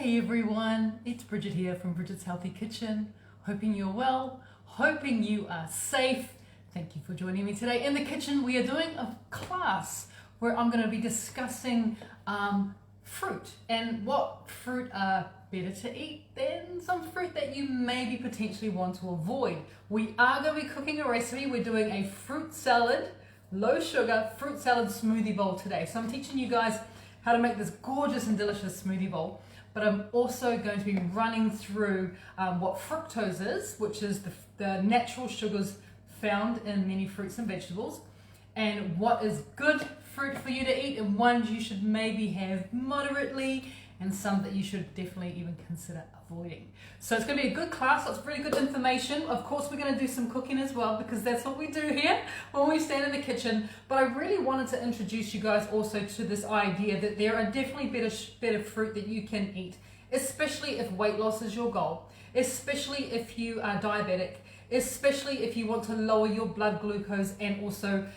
Hey everyone, it's Bridget here from Bridget's Healthy Kitchen. Hoping you're well, hoping you are safe. Thank you for joining me today. In the kitchen, we are doing a class where I'm going to be discussing fruit and what fruit are better to eat than some fruit that you maybe potentially want to avoid. We are going to be cooking a recipe. We're doing a fruit salad, low sugar fruit salad smoothie bowl today. So I'm teaching you guys how to make this gorgeous and delicious smoothie bowl. But I'm also going to be running through what fructose is, which is the natural sugars found in many fruits and vegetables, and what is good fruit for you to eat and ones you should maybe have moderately and some that you should definitely even consider avoiding. So it's going to be a good class, lots of really good information. Of course, we're going to do some cooking as well because that's what we do here when we stand in the kitchen. But I really wanted to introduce you guys also to this idea that there are definitely better fruit that you can eat, especially if weight loss is your goal, especially if you are diabetic, especially if you want to lower your blood glucose and also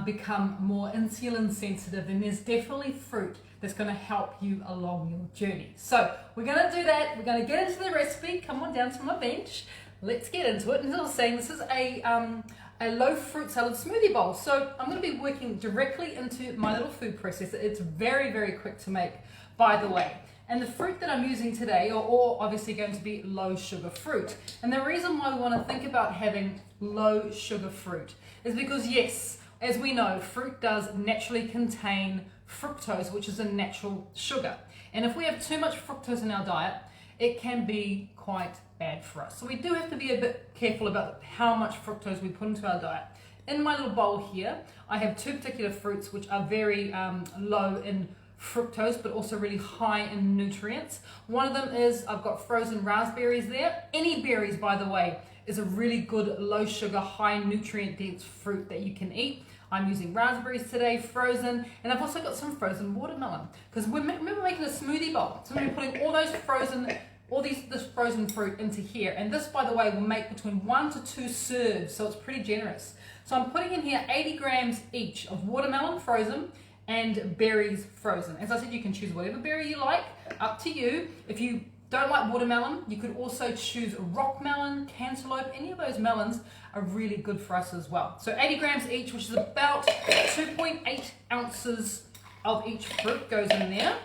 become more insulin sensitive. And there's definitely fruit that's going to help you along your journey. So we're going to do that. We're going to get into the recipe. Come on down to my bench. Let's get into it. And as I was saying, this is a low fruit salad smoothie bowl. So I'm going to be working directly into my little food processor. It's very, very quick to make, by the way. And the fruit that I'm using today are all obviously going to be low sugar fruit. And the reason why we want to think about having low sugar fruit is because, yes, as we know, fruit does naturally contain fructose, which is a natural sugar. And if we have too much fructose in our diet, it can be quite bad for us. So we do have to be a bit careful about how much fructose we put into our diet. In my little bowl here, I have two particular fruits which are very low in fructose, but also really high in nutrients. One of them is, I've got frozen raspberries there. Any berries, by the way, is a really good low sugar, high nutrient dense fruit that you can eat. I'm using raspberries today, frozen, and I've also got some frozen watermelon because remember making a smoothie bowl. So I'm going to be putting all this frozen fruit into here, and this, by the way, will make between 1 to 2 serves, so it's pretty generous. So I'm putting in here 80 grams each of watermelon frozen and berries frozen. As I said, you can choose whatever berry you like, up to you. If you don't like watermelon, you could also choose rock melon, cantaloupe. Any of those melons are really good for us as well. So 80 grams each, which is about 2.8 ounces of each fruit goes in there.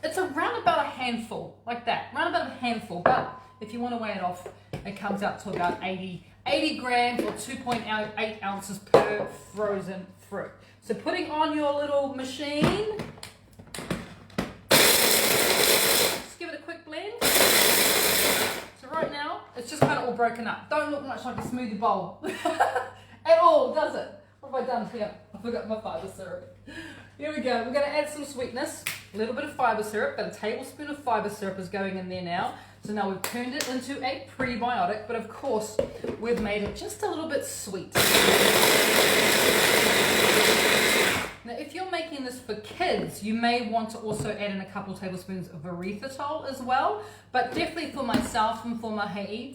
It's around about a handful, like that, around about a handful. But if you want to weigh it off, it comes out to about 80 grams or 2.8 ounces per frozen fruit. So putting on your little machine, right now, it's just kind of all broken up. Don't look much like a smoothie bowl at all, does it? What have I done here? I forgot my fiber syrup. Here we go. We're going to add some sweetness, a little bit of fiber syrup. About a tablespoon of fiber syrup is going in there now. So now we've turned it into a prebiotic, but of course, we've made it just a little bit sweet. Now, if you're making this for kids, you may want to also add in a couple tablespoons of erythritol as well, but definitely for myself and for my hei,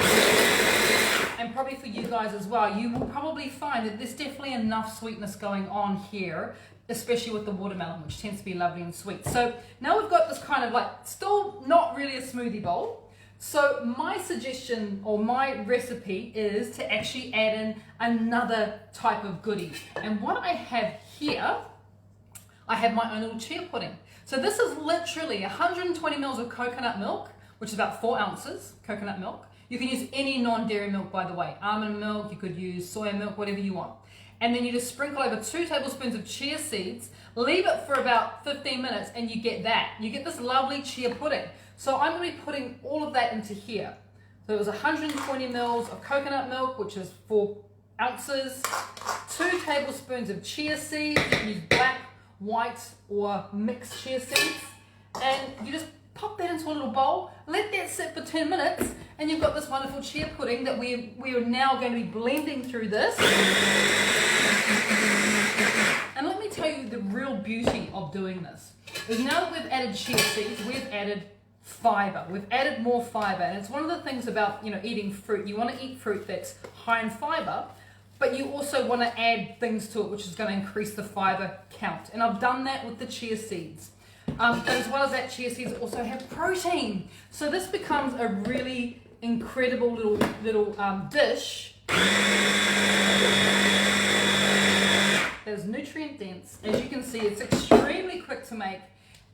and probably for you guys as well, you will probably find that there's definitely enough sweetness going on here, especially with the watermelon, which tends to be lovely and sweet. So now we've got this kind of like, still not really a smoothie bowl. So my suggestion or my recipe is to actually add in another type of goodie. And what I have here, I have my own little chia pudding. So this is literally 120 mils of coconut milk, which is about 4 ounces coconut milk. You can use any non-dairy milk, by the way. Almond milk, you could use soya milk, whatever you want. And then you just sprinkle over 2 tablespoons of chia seeds, leave it for about 15 minutes, and you get that. You get this lovely chia pudding. So I'm going to be putting all of that into here. So it was 120 mils of coconut milk, which is 4 ounces, 2 tablespoons of chia seeds. You can use black, white, or mixed chia seeds. And you just pop that into a little bowl, let that sit for 10 minutes, and you've got this wonderful chia pudding that we are now going to be blending through this. And let me tell you the real beauty of doing this is now that we've added chia seeds, we've added fiber. We've added more fiber, and it's one of the things about eating fruit. You want to eat fruit that's high in fiber, but you also want to add things to it which is going to increase the fiber count. And I've done that with the chia seeds. But as well as that, chia seeds also have protein. So this becomes a really incredible little dish. It's nutrient dense. As you can see, it's extremely quick to make.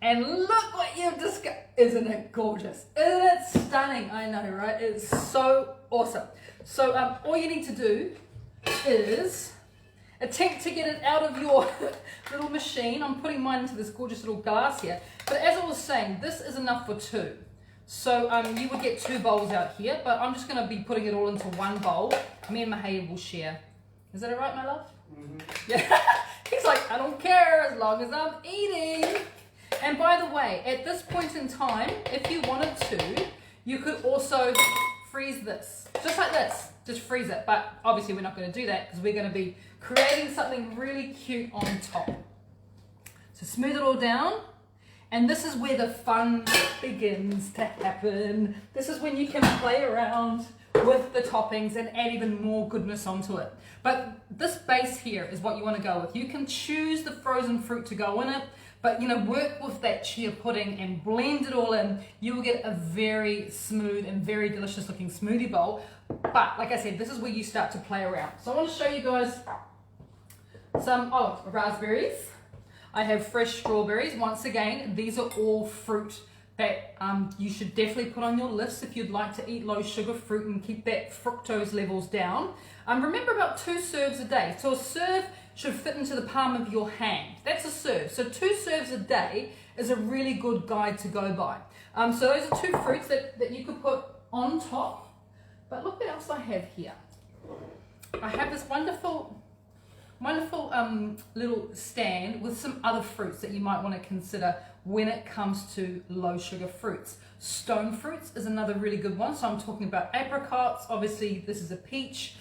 And look what you've discovered. Isn't it gorgeous? Isn't it stunning? I know, right? It's so awesome. So all you need to do is attempt to get it out of your little machine. I'm putting mine into this gorgeous little glass here. But as I was saying, this is enough for 2. So you would get 2 bowls out here, but I'm just going to be putting it all into one bowl. Me and Mahaya will share. Is that all right, my love? Mm-hmm. Yeah. He's like, I don't care as long as I'm eating. And by the way, at this point in time, if you wanted to, you could also freeze this. Just like this. Just freeze it. But obviously we're not going to do that because we're going to be creating something really cute on top. So smooth it all down. And this is where the fun begins to happen. This is when you can play around with the toppings and add even more goodness onto it. But this base here is what you want to go with. You can choose the frozen fruit to go in it, but work with that chia pudding and blend it all in. You will get a very smooth and very delicious looking smoothie bowl. But like I said, this is where you start to play around. So I want to show you guys some raspberries. I have fresh strawberries. Once again, these are all fruit that you should definitely put on your list if you'd like to eat low sugar fruit and keep that fructose levels down. Remember, about 2 serves a day. So a serve should fit into the palm of your hand. That's a serve. So 2 serves a day is a really good guide to go by. So those are 2 fruits that you could put on top. But look what else I have here. I have this wonderful little stand with some other fruits that you might want to consider when it comes to low sugar fruits. Stone fruits is another really good one. So I'm talking about apricots. Obviously, this is a peach.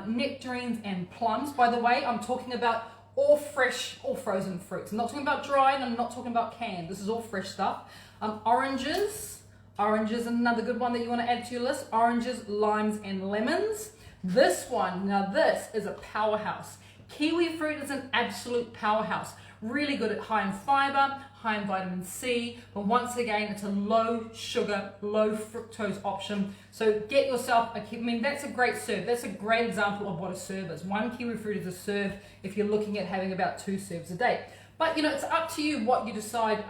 Nectarines and plums. By the way, I'm talking about all fresh or frozen fruits. I'm not talking about dried and I'm not talking about canned. This is all fresh stuff. Oranges. Oranges, another good one that you want to add to your list. Oranges, limes, and lemons. This one, now this is a powerhouse. Kiwi fruit is an absolute powerhouse. Really good at high in fiber, high in vitamin C, but once again, it's a low sugar, low fructose option. So get yourself, that's a great serve. That's a great example of what a serve is. 1 kiwi fruit is a serve if you're looking at having about 2 serves a day. But it's up to you what you decide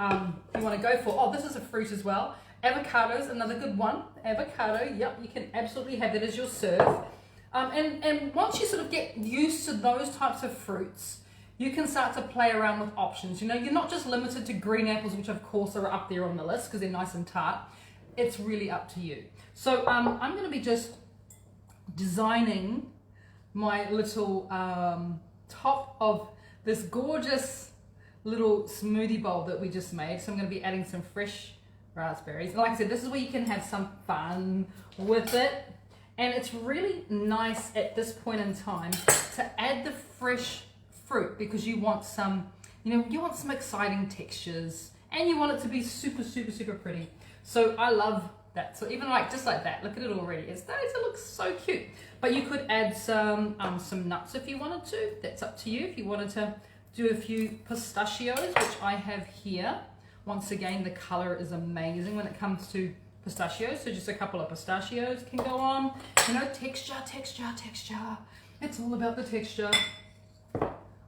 you want to go for. Oh, this is a fruit as well. Avocado is another good one. Avocado, yep, you can absolutely have that as your serve. And once you sort of get used to those types of fruits, you can start to play around with options. You're not just limited to green apples, which of course are up there on the list because they're nice and tart. It's really up to you. So I'm going to be just designing my little top of this gorgeous little smoothie bowl that we just made. So I'm going to be adding some fresh raspberries. And like I said, this is where you can have some fun with it. And it's really nice at this point in time to add the fresh fruit because you want some, you want some exciting textures and you want it to be super, super, super pretty. So I love that. So even just like that, look at it already. It's starting to look so cute. But you could add some nuts if you wanted to. That's up to you. If you wanted to do a few pistachios, which I have here. Once again, the color is amazing when it comes to pistachios. So just a couple of pistachios can go on. Texture, texture, texture. It's all about the texture.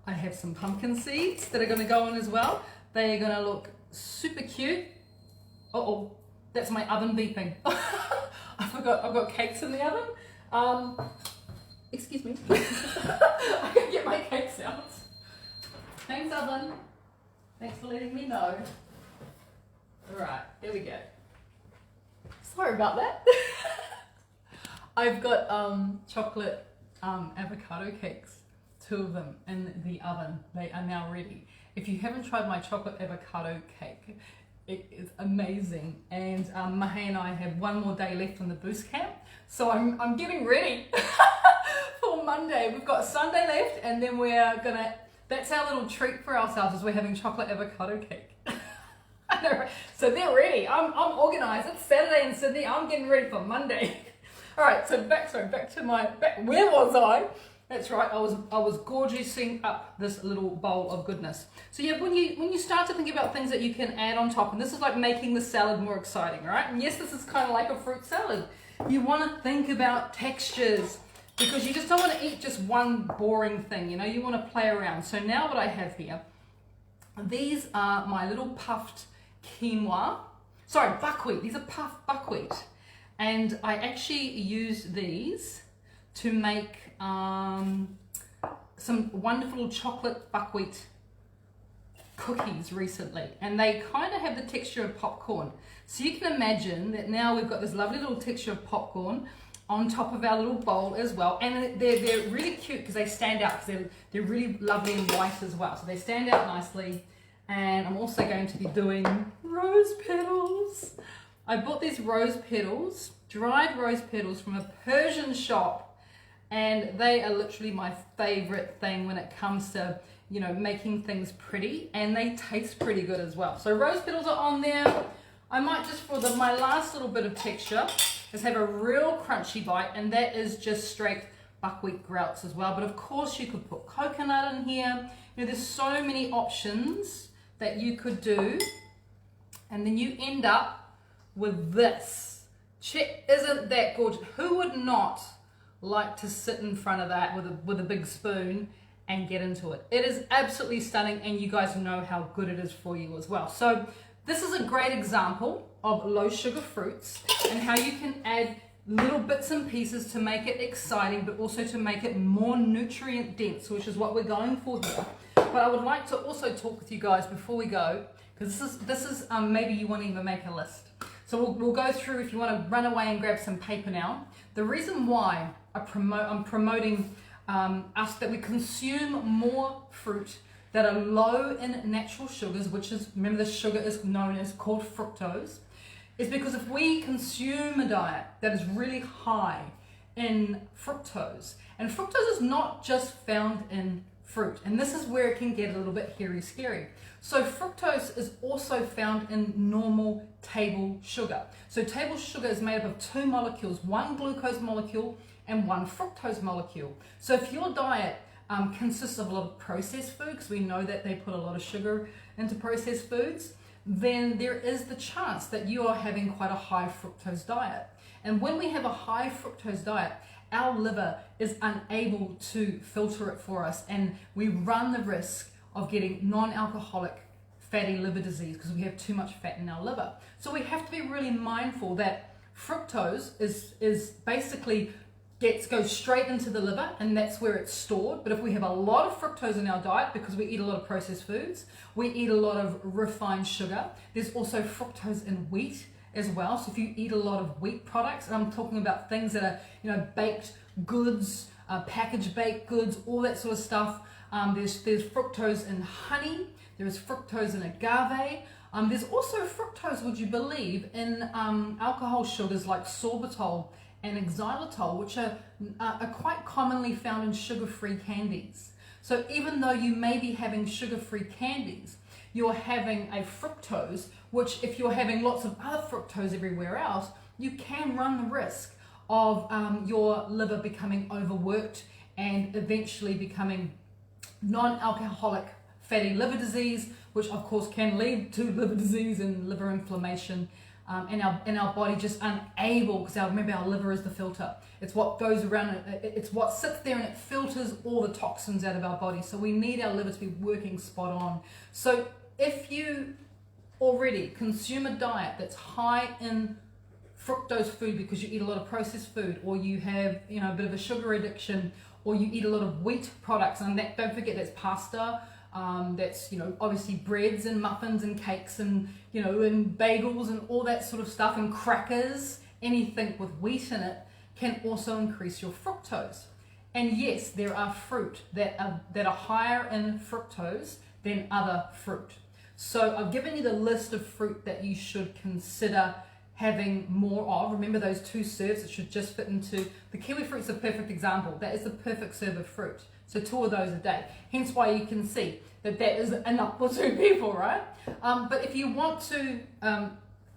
I have some pumpkin seeds that are going to go on as well. They are going to look super cute. Uh-oh, that's my oven beeping. I've got cakes in the oven. Excuse me. I can get my cakes out. Thanks, oven. Thanks for letting me know. All right, there we go. Sorry about that. I've got chocolate avocado cakes, 2 of them in the oven. They are now ready. If you haven't tried my chocolate avocado cake, it is amazing. And Mahe and I have 1 more day left in the boost camp, so I'm getting ready for Monday. We've got Sunday left, and then we're gonna. That's our little treat for ourselves, is we're having chocolate avocado cake. I know, right? So they're ready. I'm organized. It's Saturday in Sydney. I'm getting ready for Monday. All right, so back to where was I? That's right. I was gorgeousing up this little bowl of goodness. So yeah, when you start to think about things that you can add on top, and this is like making the salad more exciting, right? And yes, this is kind of like a fruit salad. You want to think about textures because you just don't want to eat just one boring thing. You know, you want to play around. So now what I have here, these are my little puffed quinoa. Sorry, buckwheat. These are puffed buckwheat, and I actually use these to make some wonderful chocolate buckwheat cookies recently, and they kind of have the texture of popcorn. So you can imagine that now we've got this lovely little texture of popcorn on top of our little bowl as well, and they're really cute because they stand out because they're really lovely and white as well. So they stand out nicely. And I'm also going to be doing rose petals. I bought these rose petals, dried rose petals from a Persian shop, and they are literally my favorite thing when it comes to, you know, making things pretty, and they taste pretty good as well. So rose petals are on there. I might just, for my last little bit of texture, just have a real crunchy bite, and that is just straight buckwheat grouts as well. But of course you could put coconut in here. You know, there's so many options that you could do, and then you end up with this. Isn't that gorgeous? Who would not like to sit in front of that with a big spoon and get into it? It is absolutely stunning, and you guys know how good it is for you as well. So this is a great example of low sugar fruits and how you can add little bits and pieces to make it exciting, but also to make it more nutrient dense, which is what we're going for here. But I would like to also talk with you guys before we go, because this is maybe you want to even make a list. So we'll go through, if you want to run away and grab some paper now. The reason why I'm promoting us that we consume more fruit that are low in natural sugars, which is, remember, the sugar is called fructose, is because if we consume a diet that is really high in fructose, and fructose is not just found in fruit, and this is where it can get a little bit hairy scary. So fructose is also found in normal table sugar. So table sugar is made up of two molecules, one glucose molecule and one fructose molecule. So if your diet consists of a lot of processed food, because we know that they put a lot of sugar into processed foods, then there is the chance that you are having quite a high fructose diet. And when we have a high fructose diet, our liver is unable to filter it for us, and we run the risk of getting non-alcoholic fatty liver disease because we have too much fat in our liver. So we have to be really mindful that fructose is basically goes straight into the liver, and that's where it's stored. But if we have a lot of fructose in our diet because we eat a lot of processed foods, we eat a lot of refined sugar, there's also fructose in wheat as well. So if you eat a lot of wheat products, and I'm talking about things that are, you know, baked goods, packaged baked goods, all that sort of stuff. There's fructose in honey. There is fructose in agave. There's also fructose, would you believe, in alcohol sugars like sorbitol and xylitol, which are quite commonly found in sugar-free candies. So even though you may be having sugar-free candies, you're having a fructose, which if you're having lots of other fructose everywhere else, you can run the risk of your liver becoming overworked and eventually becoming non-alcoholic fatty liver disease, which of course can lead to liver disease and liver inflammation, and our body just unable, because remember our liver is the filter. It's what goes around, it's what sits there and it filters all the toxins out of our body. So we need our liver to be working spot on. So if you already consume a diet that's high in fructose food because you eat a lot of processed food, or you have, you know, a bit of a sugar addiction, or you eat a lot of wheat products, and that, don't forget, that's pasta, that's, you know, obviously breads and muffins and cakes and, you know, and bagels and all that sort of stuff, and crackers, anything with wheat in it can also increase your fructose. And yes, there are fruit that are higher in fructose than other fruit. So I've given you the list of fruit that you should consider having more of. Remember those 2 serves, it should just fit into, the kiwi fruit's a perfect example. That is the perfect serve of fruit. So 2 of those a day. Hence why you can see that is enough for 2 people, right? But if you want to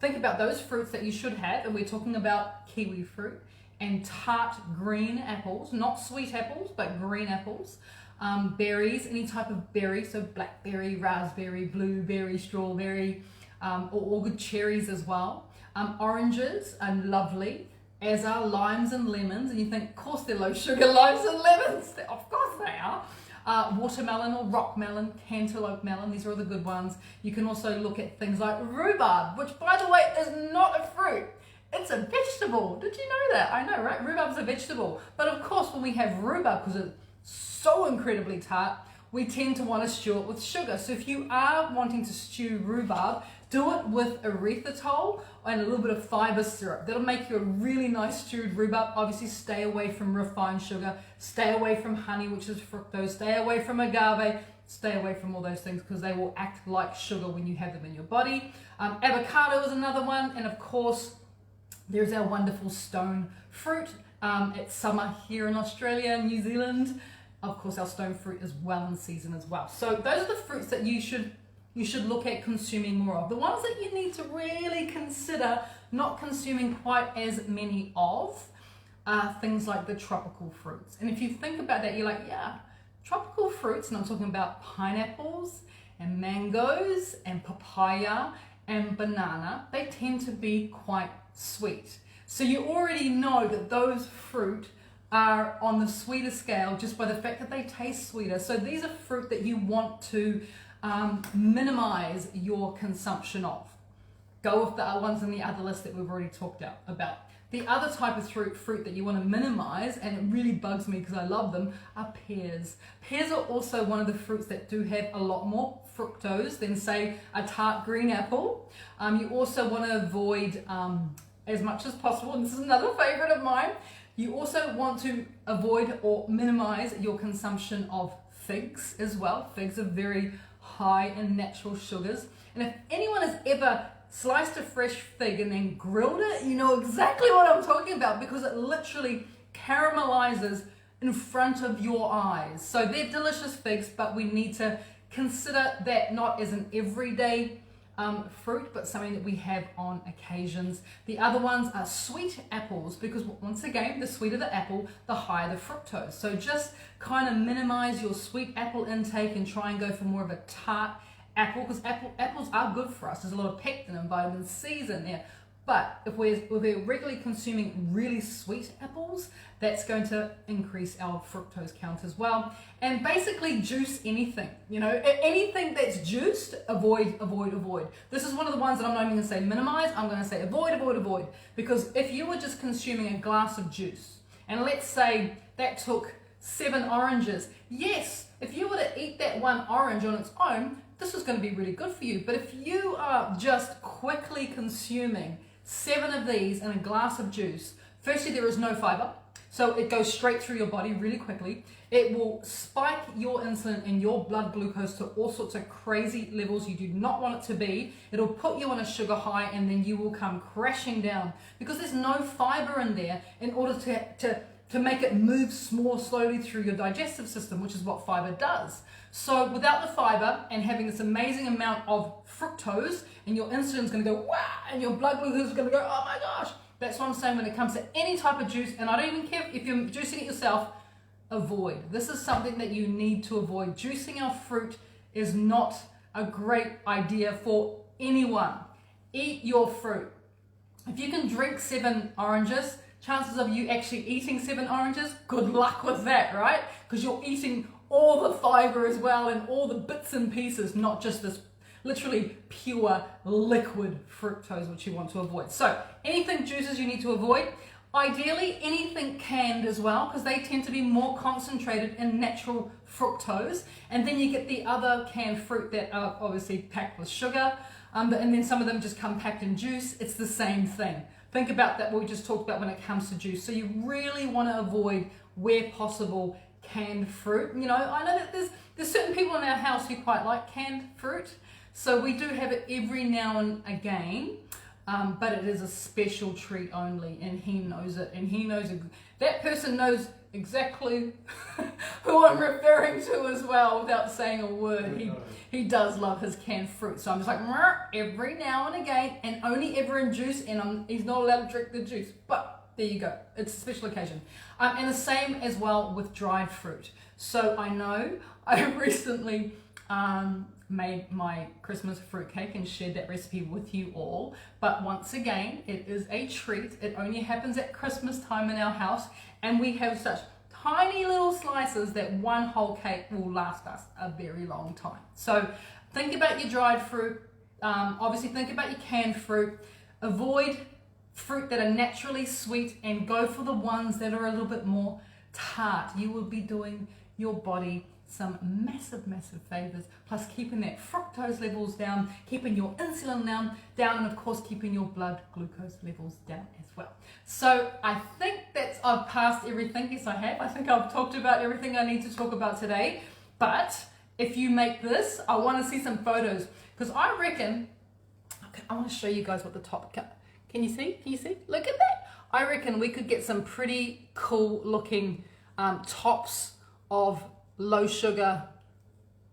think about those fruits that you should have, and we're talking about kiwi fruit and tart green apples, not sweet apples, but green apples. Berries, any type of berry, so blackberry, raspberry, blueberry, strawberry, or all good cherries as well. Oranges are lovely, as are limes and lemons. And you think, of course they're low sugar, limes and lemons. Of course they are. Watermelon or rock melon, cantaloupe melon, these are all the good ones. You can also look at things like rhubarb, which by the way is not a fruit. It's a vegetable. Did you know that? I know, right? Rhubarb's a vegetable. But of course when we have rhubarb, because it's so incredibly tart, we tend to want to stew it with sugar. So if you are wanting to stew rhubarb, do it with erythritol and a little bit of fiber syrup. That'll make you a really nice stewed rhubarb. Obviously stay away from refined sugar, stay away from honey, which is fructose, stay away from agave, stay away from all those things because they will act like sugar when you have them in your body. Avocado is another one, and of course there's our wonderful stone fruit. It's summer here in Australia and New Zealand. Of course our stone fruit is well in season as well. So those are the fruits that you should look at consuming more of. The ones that you need to really consider not consuming quite as many of are things like the tropical fruits. And if you think about that, you're like, yeah, tropical fruits, and I'm talking about pineapples and mangoes and papaya and banana, they tend to be quite sweet. So you already know that those fruit are on the sweeter scale just by the fact that they taste sweeter. So these are fruit that you want to minimize your consumption of. Go with the ones on the other list that we've already talked about. The other type of fruit that you want to minimize, and it really bugs me because I love them, are pears. Pears are also one of the fruits that do have a lot more fructose than, say, a tart green apple. You also want to avoid, as much as possible, and this is another favorite of mine, you also want to avoid or minimize your consumption of figs as well. Figs are very high in natural sugars. And if anyone has ever sliced a fresh fig and then grilled it, you know exactly what I'm talking about, because it literally caramelizes in front of your eyes. So they're delicious figs, but we need to consider that not as an everyday fruit, but something that we have on occasions. The other ones are sweet apples, because once again, the sweeter the apple, the higher the fructose. So just kind of minimize your sweet apple intake and try and go for more of a tart apple, because apples are good for us. There's a lot of pectin and vitamin C's in there. But if we're regularly consuming really sweet apples, that's going to increase our fructose count as well. And basically juice anything, you know, anything that's juiced, avoid. This is one of the ones that I'm not even going to say minimize, I'm going to say avoid. Because if you were just consuming a glass of juice, and let's say that took 7 oranges, yes, if you were to eat that one orange on its own, this is going to be really good for you. But if you are just quickly consuming 7 of these in a glass of juice, firstly, there is no fiber, so it goes straight through your body really quickly. It will spike your insulin and your blood glucose to all sorts of crazy levels you do not want it to be. It'll put you on a sugar high, and then you will come crashing down because there's no fiber in there in order to make it move more slowly through your digestive system, which is what fiber does. So without the fiber and having this amazing amount of fructose, and your insulin's going to go, wow, and your blood glucose is going to go, oh my gosh. That's what I'm saying when it comes to any type of juice, and I don't even care if you're juicing it yourself, avoid. This is something that you need to avoid. Juicing our fruit is not a great idea for anyone. Eat your fruit. If you can drink 7 oranges, chances of you actually eating 7 oranges, good luck with that, right? Because you're eating all the fiber as well and all the bits and pieces, not just this literally pure liquid fructose, which you want to avoid. So anything juices you need to avoid. Ideally, anything canned as well, because they tend to be more concentrated in natural fructose. And then you get the other canned fruit that are obviously packed with sugar, and then some of them just come packed in juice. It's the same thing. Think about that, what we just talked about when it comes to juice. So you really want to avoid, where possible, canned fruit. You know, I know that there's certain people in our house who quite like canned fruit. So we do have it every now and again. But it is a special treat only, and he knows it, and he knows it. That person knows exactly who I'm referring to as well without saying a word. He does love his canned fruit, so I'm just like, every now and again, and only ever in juice, and he's not allowed to drink the juice. But there you go. It's a special occasion. And the same as well with dried fruit. So I know I recently made my Christmas fruitcake and shared that recipe with you all. But once again, it is a treat. It only happens at Christmas time in our house. And we have such tiny little slices that one whole cake will last us a very long time. So think about your dried fruit. Obviously think about your canned fruit. Avoid fruit that are naturally sweet and go for the ones that are a little bit more tart. You will be doing your body some massive favors, plus keeping that fructose levels down, keeping your insulin down, and of course keeping your blood glucose levels down as well. So I think I've passed everything. Yes, I have. I think I've talked about everything I need to talk about today. But if you make this, I want to see some photos, because I reckon, okay, I want to show you guys what the top, can you see? Look at that. I reckon we could get some pretty cool looking tops of low sugar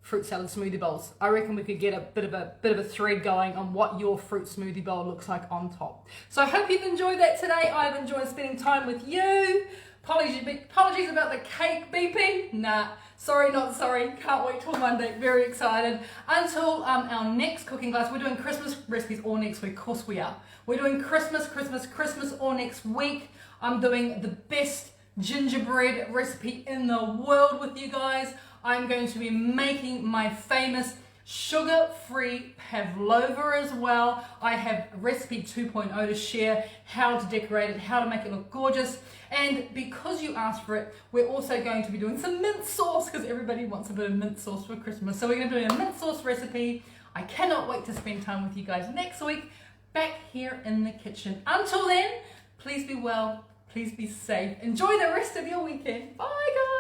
fruit salad smoothie bowls. I reckon we could get a bit of a thread going on what your fruit smoothie bowl looks like on top. So I hope you've enjoyed that today. I've enjoyed spending time with you. Apologies about the cake beeping. Nah, sorry, not sorry. Can't wait till Monday. Very excited. Until our next cooking class, we're doing Christmas recipes all next week. Of course we are. We're doing Christmas all next week. I'm doing the best gingerbread recipe in the world with you guys. I'm going to be making my famous sugar-free pavlova as well. I have recipe 2.0 to share, how to decorate it, how to make it look gorgeous. And because you asked for it, we're also going to be doing some mint sauce, because everybody wants a bit of mint sauce for Christmas. So we're going to be doing a mint sauce recipe. I cannot wait to spend time with you guys next week back here in the kitchen. Until then, please be well. Please be safe. Enjoy the rest of your weekend. Bye, guys.